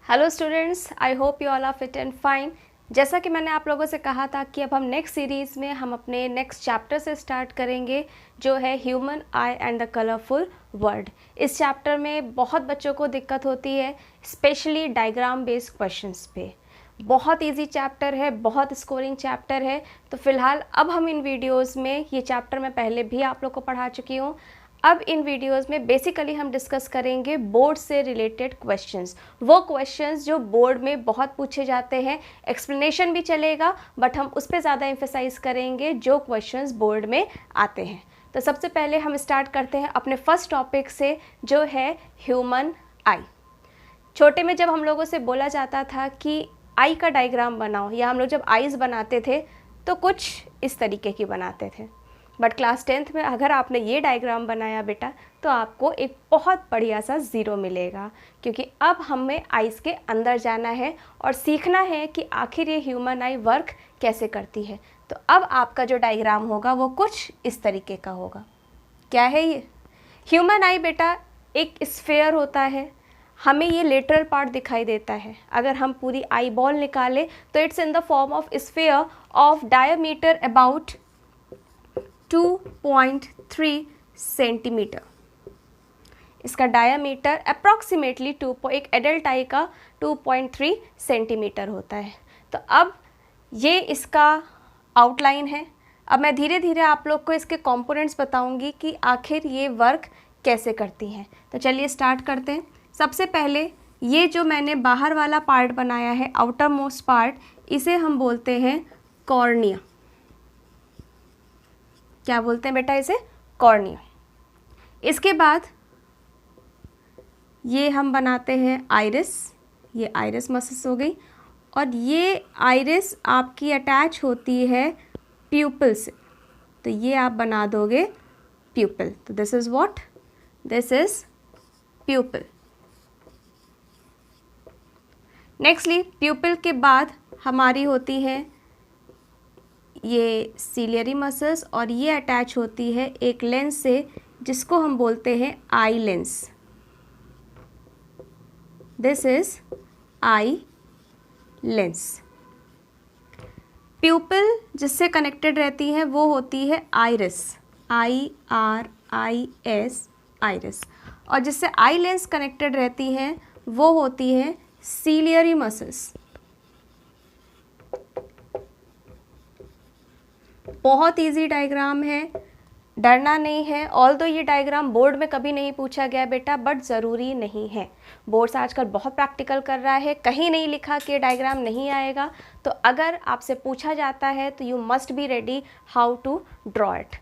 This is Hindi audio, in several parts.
Hello students, I hope you all are fit and fine. जैसा कि मैंने आप लोगों से कहा था कि अब हम नेक्स्ट सीरीज़ में हम अपने नेक्स्ट चैप्टर से स्टार्ट करेंगे, जो है human I and the colourful world. इस चैप्टर में बहुत बच्चों को दिक्कत होती है, स्पेशली डायग्राम बेस्ड क्वेश्चंस पे। बहुत इजी चैप्टर है, बहुत स्कोरिंग चैप्टर है। तो फिलहाल अब हम इन वीडियोस में, ये चैप्टर मैं पहले भी आप लोग को पढ़ा चुकी हूँ, अब इन वीडियोस में बेसिकली हम डिस्कस करेंगे बोर्ड से रिलेटेड क्वेश्चंस। वो क्वेश्चंस जो बोर्ड में बहुत पूछे जाते हैं, एक्सप्लेनेशन भी चलेगा बट हम उस पर ज़्यादा एम्फेसाइज करेंगे जो क्वेश्चंस बोर्ड में आते हैं। तो सबसे पहले हम स्टार्ट करते हैं अपने फर्स्ट टॉपिक से, जो है ह्यूमन आई। छोटे में जब हम लोगों से बोला जाता था कि आई का डायग्राम बनाओ, या हम लोग जब आईज बनाते थे तो कुछ इस तरीके की बनाते थे। बट क्लास 10th में अगर आपने ये डायग्राम बनाया बेटा, तो आपको एक बहुत बढ़िया सा ज़ीरो मिलेगा, क्योंकि अब हमें आइज़ के अंदर जाना है और सीखना है कि आखिर ये ह्यूमन आई वर्क कैसे करती है। तो अब आपका जो डायग्राम होगा वो कुछ इस तरीके का होगा। क्या है ये? ह्यूमन आई बेटा एक स्फेयर होता है। हमें ये लेटरल पार्ट दिखाई देता है। अगर हम पूरी आई बॉल निकालें तो it's in the form of sphere of diameter about 2.3 centimetre. इसका डायामीटर अप्रॉक्सीमेटली एक एडल्ट आई का 2.3 सेंटीमीटर होता है। तो अब ये इसका आउटलाइन है। अब मैं धीरे धीरे आप लोग को इसके कंपोनेंट्स बताऊंगी कि आखिर ये वर्क कैसे करती हैं। तो चलिए स्टार्ट करते हैं। सबसे पहले ये जो मैंने बाहर वाला पार्ट बनाया है, आउटर मोस्ट पार्ट, इसे हम बोलते हैं कॉर्निया। क्या बोलते हैं बेटा इसे? कॉर्निया। इसके बाद ये हम बनाते हैं आइरिस। ये आइरिस मसल्स हो गई, और ये आइरिस आपकी अटैच होती है प्यूपिल से, तो ये आप बना दोगे प्यूपिल। तो this is what? This is प्यूपिल। Nextly प्यूपिल के बाद हमारी होती है ये सीलियरी मसल्स, और ये अटैच होती है एक लेंस से जिसको हम बोलते हैं eye lens. This is eye lens. प्यूपिल जिससे कनेक्टेड रहती है वो होती है आइरिस, IRIS, आइरिस। और जिससे आई लेंस कनेक्टेड रहती है वो होती है सीलियरी मसल्स। बहुत इजी डायग्राम है, डरना नहीं है। ऑल्दो ये डायग्राम बोर्ड में कभी नहीं पूछा गया बेटा, बट ज़रूरी नहीं है। बोर्ड्स आजकल बहुत प्रैक्टिकल कर रहा है, कहीं नहीं लिखा कि डायग्राम नहीं आएगा। तो अगर आपसे पूछा जाता है तो you must be ready how to draw it.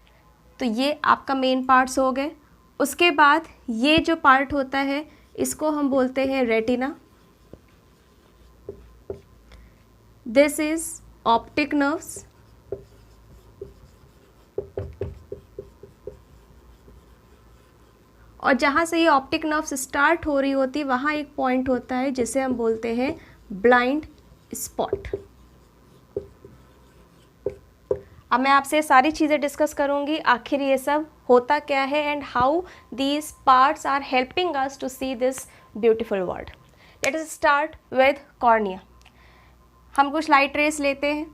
तो ये आपका मेन पार्ट्स हो गए। उसके बाद ये जो पार्ट होता है इसको हम बोलते हैं retina. This is optic nerves. और जहाँ से ये ऑप्टिक नर्व्स स्टार्ट हो रही होती, वहाँ एक पॉइंट होता है जिसे हम बोलते हैं ब्लाइंड स्पॉट। अब मैं आपसे सारी चीज़ें डिस्कस करूँगी, आखिर ये सब होता क्या है and how these parts are helping us to see this beautiful world. Let us start with cornea. हम कुछ लाइट रेस लेते हैं।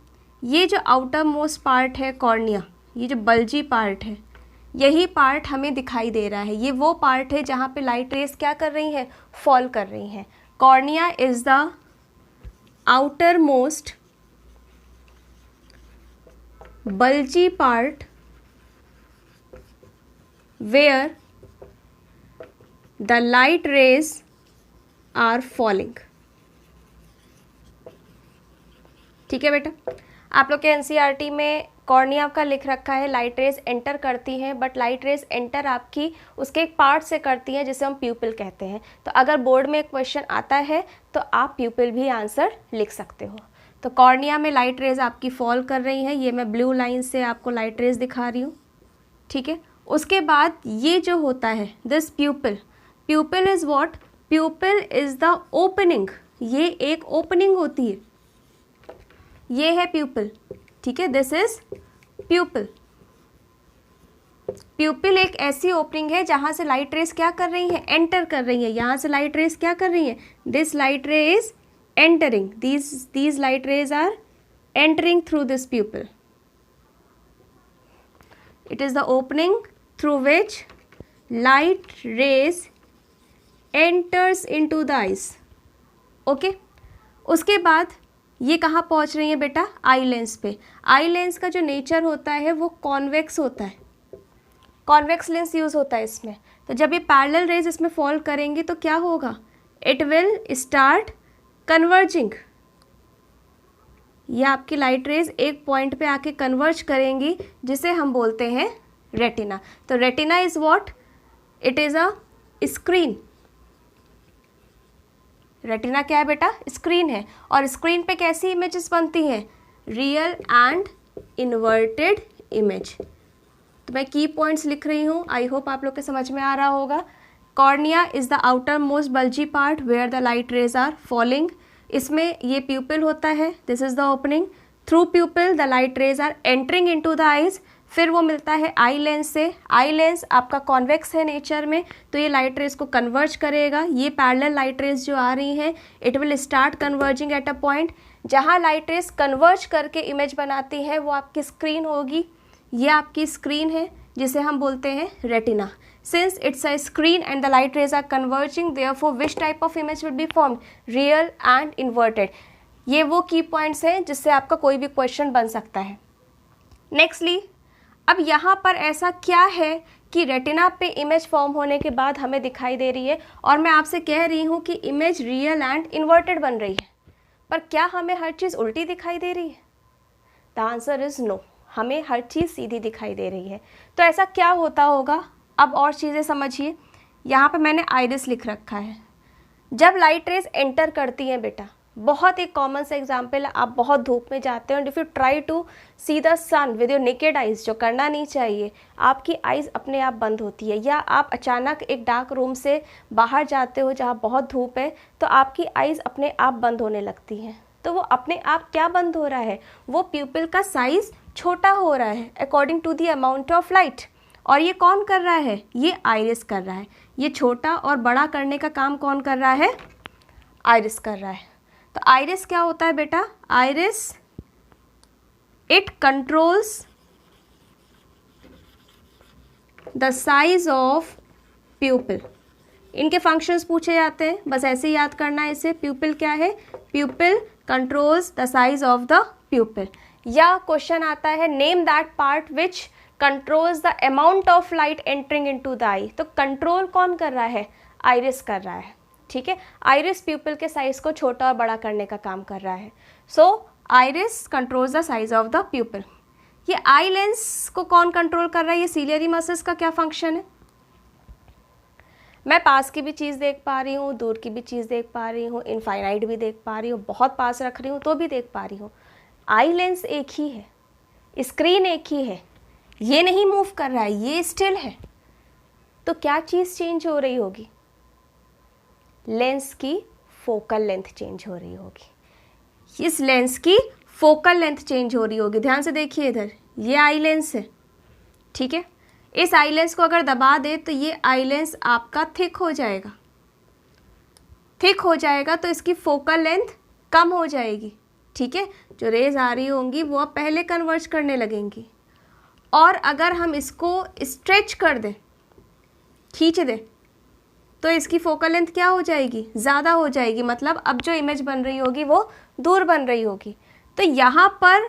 ये जो आउटर मोस्ट पार्ट है कॉर्निया, ये जो बल्जी पार्ट है, यही पार्ट हमें दिखाई दे रहा है। ये वो पार्ट है जहाँ पे लाइट रेस क्या कर रही हैं? फॉल कर रही हैं। Cornea is the outer most bulgy part where the light rays are falling। ठीक है बेटा, आप लोग के एनसीईआरटी में कॉर्निया का लिख रखा है लाइट रेज एंटर करती हैं, बट लाइट रेज एंटर आपकी उसके एक पार्ट से करती हैं जिसे हम प्यूपिल कहते हैं। तो अगर बोर्ड में एक क्वेश्चन आता है तो आप प्यूपिल भी आंसर लिख सकते हो। तो कॉर्निया में लाइट रेज आपकी फॉल कर रही हैं। ये मैं ब्लू लाइन से आपको लाइट रेज दिखा रही हूँ, ठीक है। उसके बाद ये जो होता है this प्यूपिल, प्यूपिल is what? प्यूपिल is the opening. ये एक ओपनिंग होती है, ये है प्यूपिल, ठीक है। This is प्यूपिल। प्यूपिल एक ऐसी ओपनिंग है जहाँ से लाइट रेज क्या कर रही है, एंटर कर रही है। यहाँ से लाइट रेज क्या कर रही है, दिस लाइट रे is entering, these light rays are entering through this pupil. It is the opening through which light rays enters into the eyes. Okay उसके बाद ये कहाँ पहुँच रही है बेटा, आई लेंस पे। आई लेंस का जो नेचर होता है वो कॉन्वेक्स होता है, कॉन्वेक्स लेंस यूज़ होता है इसमें। तो जब ये पैरेलल रेज इसमें फॉल करेंगी तो क्या होगा, इट विल स्टार्ट कन्वर्जिंग। ये आपकी लाइट रेज एक पॉइंट पे आके कन्वर्ज करेंगी जिसे हम बोलते हैं रेटिना। तो retina is what, it is a screen. Retina क्या है बेटा, स्क्रीन है। और स्क्रीन पे कैसी इमेजेस बनती हैं, रियल एंड इन्वर्टेड इमेज। तो मैं की पॉइंट्स लिख रही हूँ, आई होप आप लोग के समझ में आ रहा होगा। Cornea is the outermost bulgy part where the light rays are falling. इसमें ये प्यूपिल होता है, this is the opening. Through pupil the light rays are entering into the eyes. फिर वो मिलता है आई लेंस से। आई लेंस आपका कॉन्वेक्स है नेचर में, तो ये लाइट रेज को कन्वर्ज करेगा। ये पैरेलल लाइट रेज जो आ रही हैं, it will start converging at a point. जहाँ लाइट रेज कन्वर्ज करके इमेज बनाती है वो आपकी स्क्रीन होगी। ये आपकी स्क्रीन है जिसे हम बोलते हैं retina. Since it's a screen and the light rays are converging, therefore which type of image will be formed? Real and inverted. ये वो की पॉइंट्स हैं जिससे आपका कोई भी क्वेश्चन बन सकता है। नेक्स्टली, अब यहाँ पर ऐसा क्या है कि रेटिना पे इमेज फॉर्म होने के बाद हमें दिखाई दे रही है और मैं आपसे कह रही हूँ कि इमेज रियल एंड इन्वर्टेड बन रही है, पर क्या हमें हर चीज़ उल्टी दिखाई दे रही है? द आंसर इज़ नो, हमें हर चीज़ सीधी दिखाई दे रही है। तो ऐसा क्या होता होगा, अब और चीज़ें समझिए। यहाँ पे मैंने आइरिस लिख रखा है। जब लाइट रेज एंटर करती हैं बेटा, बहुत एक कॉमन सा एग्जांपल, आप बहुत धूप में जाते हो and if you try to see the sun with your naked eyes, जो करना नहीं चाहिए, आपकी आइज़ अपने आप बंद होती है। या आप अचानक एक डार्क रूम से बाहर जाते हो जहाँ बहुत धूप है, तो आपकी आइज़ अपने आप बंद होने लगती हैं। तो वो अपने आप क्या बंद हो रहा है, वो प्यूपिल का साइज़ छोटा हो रहा है according to the amount of light. और ये कौन कर रहा है, ये आइरिस कर रहा है। ये छोटा और बड़ा करने का काम कौन कर रहा है, आइरिस कर रहा है। तो आइरिस क्या होता है बेटा, iris it controls the size of प्यूपिल। इनके फंक्शंस पूछे जाते हैं, बस ऐसे याद करना है इसे। प्यूपिल क्या है, pupil controls the size of the pupil. या क्वेश्चन आता है, name that part which controls the amount of light entering into the eye. तो कंट्रोल कौन कर रहा है, आइरिस कर रहा है। ठीक है, आइरिस प्यूपिल के साइज को छोटा और बड़ा करने का काम कर रहा है। So iris controls the size of the pupil. ये आई लेंस को कौन कंट्रोल कर रहा है, ये सीलियरी मसल्स का क्या फंक्शन है। मैं पास की भी चीज़ देख पा रही हूँ, दूर की भी चीज़ देख पा रही हूँ, इनफाइनाइट भी देख पा रही हूँ, बहुत पास रख रही हूँ तो भी देख पा रही हूँ। आई लेंस एक ही है, स्क्रीन एक ही है, ये नहीं मूव कर रहा है, ये स्टिल है। तो क्या चीज़ चेंज हो रही होगी, लेंस की फोकल लेंथ चेंज हो रही होगी। इस लेंस की फोकल लेंथ चेंज हो रही होगी। ध्यान से देखिए इधर, ये आई लेंस है, ठीक है। इस आई लेंस को अगर दबा दे तो ये आई लेंस आपका थिक हो जाएगा। थिक हो जाएगा तो इसकी फोकल लेंथ कम हो जाएगी, ठीक है। जो रेज आ रही होंगी वो अब पहले कन्वर्ज करने लगेंगी। और अगर हम इसको स्ट्रेच कर दें, खींच दें, तो इसकी फोकल लेंथ क्या हो जाएगी, ज़्यादा हो जाएगी। मतलब अब जो इमेज बन रही होगी वो दूर बन रही होगी। तो यहाँ पर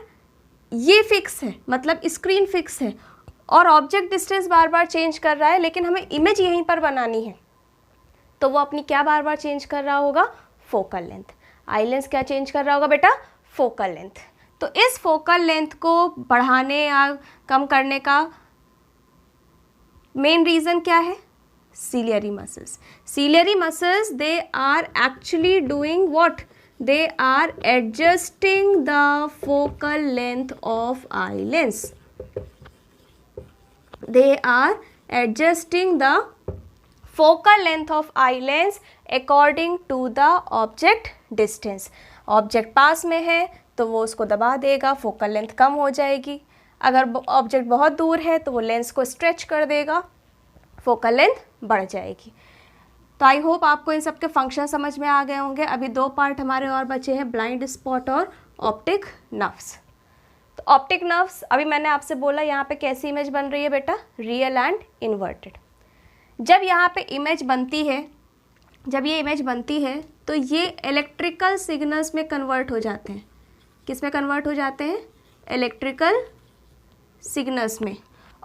ये फिक्स है, मतलब स्क्रीन फिक्स है और ऑब्जेक्ट डिस्टेंस बार बार चेंज कर रहा है, लेकिन हमें इमेज यहीं पर बनानी है। तो वो अपनी क्या बार बार चेंज कर रहा होगा, फोकल लेंथ। आई लेंस क्या चेंज कर रहा होगा बेटा, फोकल लेंथ। तो इस फोकल लेंथ को बढ़ाने या कम करने का मेन रीज़न क्या है, ciliary muscles. Ciliary muscles, they are actually doing what? They are adjusting the focal length of eye lens. They are adjusting the focal length of eye lens according to the object distance. Object पास में है तो वो उसको दबा देगा, फोकल लेंथ कम हो जाएगी। अगर ऑब्जेक्ट बहुत दूर है तो वो लेंस को स्ट्रेच कर देगा, फोकल लेंथ बढ़ जाएगी। तो आई होप आपको इन सब के फंक्शन समझ में आ गए होंगे। अभी 2 पार्ट हमारे और बचे हैं, ब्लाइंड स्पॉट और ऑप्टिक नर्व्स। तो ऑप्टिक नर्व्स, अभी मैंने आपसे बोला यहाँ पे कैसी इमेज बन रही है बेटा, रियल एंड इन्वर्टेड। जब यहाँ पे इमेज बनती है, जब ये इमेज बनती है तो ये इलेक्ट्रिकल सिग्नल्स में कन्वर्ट हो जाते हैं। किस में कन्वर्ट हो जाते हैं? इलेक्ट्रिकल सिग्नल्स में।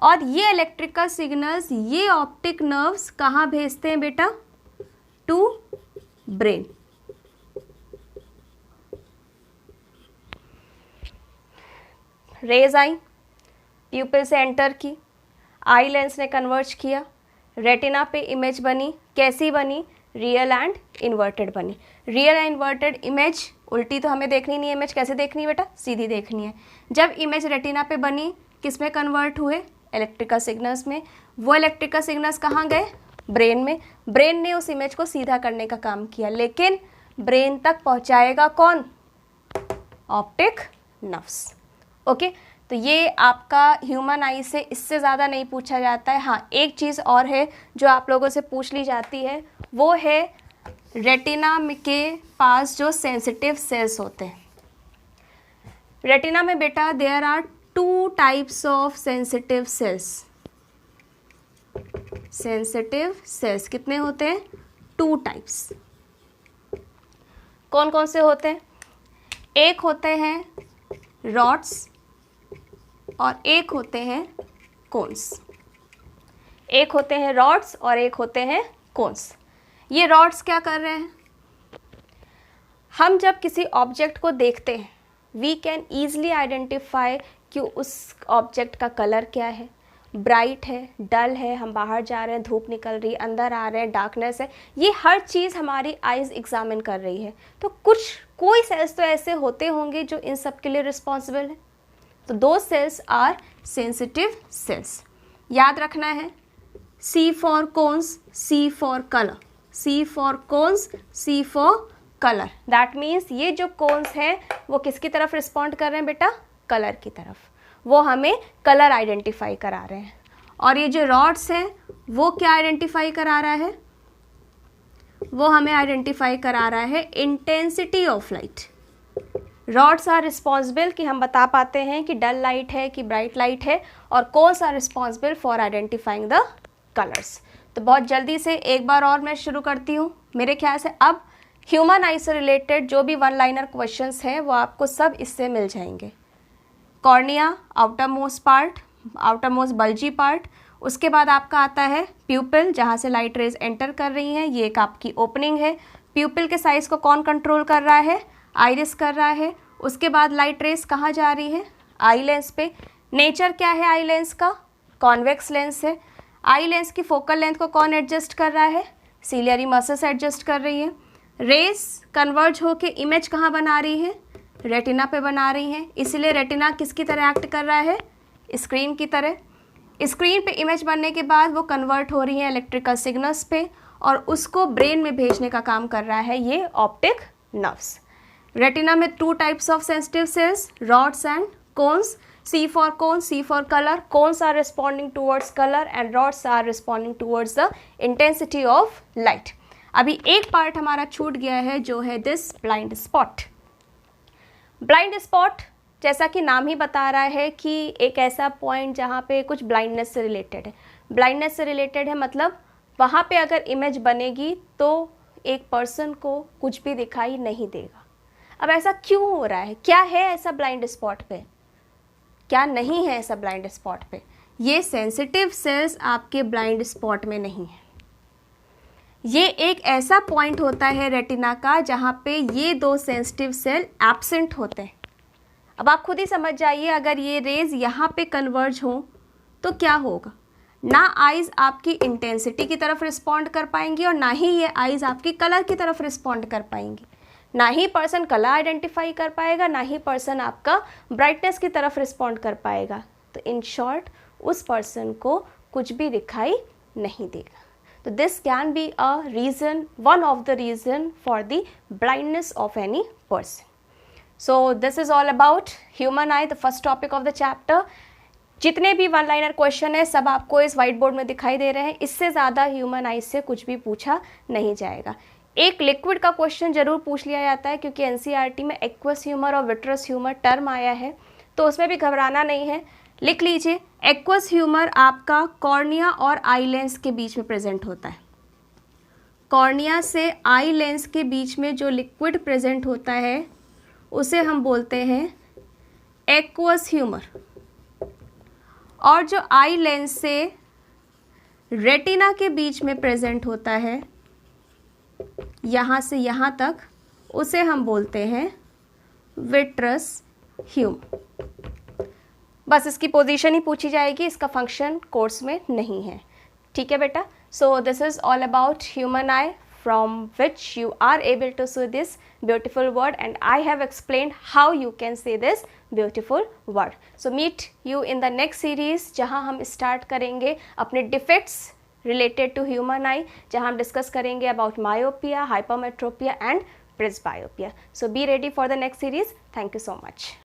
और ये इलेक्ट्रिकल सिग्नल्स ये ऑप्टिक नर्व्स कहाँ भेजते हैं बेटा? To brain. रेज आई, प्यूपिल से एंटर की, आई लेंस ने कन्वर्ज किया, रेटिना पे इमेज बनी। कैसी बनी? रियल एंड इन्वर्टेड बनी। रियल एंड इन्वर्टेड इमेज उल्टी तो हमें देखनी नहीं है, इमेज कैसे देखनी है बेटा? सीधी देखनी है। जब इमेज रेटिना पे बनी, किस में कन्वर्ट हुए? इलेक्ट्रिकल सिग्नल्स में। वो इलेक्ट्रिकल सिग्नल्स कहाँ गए? ब्रेन में। ब्रेन ने उस इमेज को सीधा करने का काम किया, लेकिन ब्रेन तक पहुँचाएगा कौन? Optic nerves. ओके, तो ये आपका ह्यूमन आई से इससे ज़्यादा नहीं पूछा जाता है। हाँ, एक चीज़ और है जो आप लोगों से पूछ ली जाती है, वो है रेटिना के पास जो सेंसिटिव सेल्स होते हैं। रेटिना में बेटा there are 2 types of sensitive cells. Sensitive cells कितने होते हैं? 2 टाइप्स। कौन कौन से होते हैं? एक होते हैं रॉड्स और एक होते हैं कोन्स। एक होते हैं रॉड्स और एक होते हैं कोन्स। ये रॉड्स क्या कर रहे हैं? हम जब किसी ऑब्जेक्ट को देखते हैं, वी कैन ईजिली आइडेंटिफाई कि उस ऑब्जेक्ट का कलर क्या है, ब्राइट है, डल है, हम बाहर जा रहे हैं, धूप निकल रही है, अंदर आ रहे हैं, डार्कनेस है। ये हर चीज़ हमारी आइज़ एग्जामिन कर रही है। तो कोई सेल्स तो ऐसे होते होंगे जो इन सब के लिए रिस्पॉन्सिबल है। तो 2 सेल्स आर सेंसिटिव सेल्स। याद रखना है, C for cones, C for colour. C for cones, C for colour. That means ये जो कोन्स हैं वो किसकी तरफ रिस्पॉन्ड कर रहे हैं बेटा? कलर की तरफ। वो हमें कलर आइडेंटिफाई करा रहे हैं। और ये जो रॉड्स हैं वो क्या आइडेंटिफाई करा रहा है? वो हमें आइडेंटिफाई करा रहा है intensity of light. Rods are responsible कि हम बता पाते हैं कि डल लाइट है कि ब्राइट लाइट है, और cones are responsible for identifying the colours. तो बहुत जल्दी से एक बार और मैं शुरू करती हूँ। मेरे ख्याल से अब ह्यूमन आई से रिलेटेड जो भी 1 लाइनर क्वेश्चंस हैं वो आपको सब इससे मिल जाएंगे। Cornea, outer most part, outer most bulgy part. उसके बाद आपका आता है प्यूपिल, जहाँ से लाइट रेज एंटर कर रही हैं। ये एक आपकी ओपनिंग है। प्यूपिल के साइज़ को कौन कंट्रोल कर रहा है? आइरिस कर रहा है। उसके बाद लाइट रेज कहाँ जा रही है? आई लेंस पे। नेचर क्या है आई लेंस का? कॉन्वेक्स लेंस है। आई लेंस की फोकल लेंथ को कौन एडजस्ट कर रहा है? सीलियरी मसल्स एडजस्ट कर रही है। रेज कन्वर्ज होके इमेज कहाँ बना रही है? रेटिना पे बना रही है। इसलिए रेटिना किसकी तरह एक्ट कर रहा है? स्क्रीन की तरह। स्क्रीन पे इमेज बनने के बाद वो कन्वर्ट हो रही है इलेक्ट्रिकल सिग्नल्स पे, और उसको ब्रेन में भेजने का काम कर रहा है ये ऑप्टिक नर्व्स। रेटिना में 2 types of sensitive sales, rods and cones. C for cone, C for color. Cones are responding towards color and rods are responding towards the intensity of light. अभी एक पार्ट हमारा छूट गया है जो है this blind spot. Blind spot जैसा कि नाम ही बता रहा है कि एक ऐसा पॉइंट जहाँ पे कुछ ब्लाइंडनेस से रिलेटेड है। ब्लाइंडनेस से रिलेटेड है मतलब वहाँ पे अगर इमेज बनेगी तो एक पर्सन को कुछ भी दिखाई नहीं देगा। अब ऐसा क्यों हो रहा है? क्या है ऐसा ब्लाइंड स्पॉट पे, क्या नहीं है ऐसा ब्लाइंड स्पॉट पे? ये सेंसिटिव सेल्स आपके ब्लाइंड स्पॉट में नहीं है। ये एक ऐसा पॉइंट होता है रेटिना का जहाँ पे ये 2 सेंसिटिव सेल एब्सेंट होते हैं। अब आप खुद ही समझ जाइए, अगर ये रेज यहाँ पे कन्वर्ज हो तो क्या होगा? ना आइज़ आपकी इंटेंसिटी की तरफ रिस्पॉन्ड कर पाएंगी और ना ही ये आइज़ आपकी कलर की तरफ रिस्पॉन्ड कर पाएंगी। ना ही पर्सन कलर आइडेंटिफाई कर पाएगा, ना ही पर्सन आपका ब्राइटनेस की तरफ रिस्पॉन्ड कर पाएगा। तो इन शॉर्ट उस पर्सन को कुछ भी दिखाई नहीं देगा। तो this can be a reason, one of the reason for the blindness of any person. So this is all about human eye, the first topic of the chapter. जितने भी वन लाइनर क्वेश्चन है सब आपको इस वाइट बोर्ड में दिखाई दे रहे हैं, इससे ज़्यादा ह्यूमन आइज से कुछ भी पूछा नहीं जाएगा। एक लिक्विड का क्वेश्चन जरूर पूछ लिया जाता है क्योंकि एनसीईआरटी में एक्वस ह्यूमर और विट्रस ह्यूमर टर्म आया है, तो उसमें भी घबराना नहीं है। लिख लीजिए, एक्वस ह्यूमर आपका कॉर्निया और आई लेंस के बीच में प्रेजेंट होता है। कॉर्निया से आई लेंस के बीच में जो लिक्विड प्रेजेंट होता है उसे हम बोलते हैं एक्वस ह्यूमर, और जो आई लेंस से रेटिना के बीच में प्रेजेंट होता है यहाँ से यहाँ तक, उसे हम बोलते हैं विट्रस ह्यूमर। बस इसकी पोजीशन ही पूछी जाएगी, इसका फंक्शन कोर्स में नहीं है। ठीक है बेटा, so this is all about human I from which you are able to see this beautiful word, and I have explained how you can say this beautiful word. So meet you in the next series जहाँ हम start करेंगे अपने defects related to human eye, जहाँ हम discuss करेंगे about myopia, hypermetropia and presbyopia. So be ready for the next series. Thank you so much.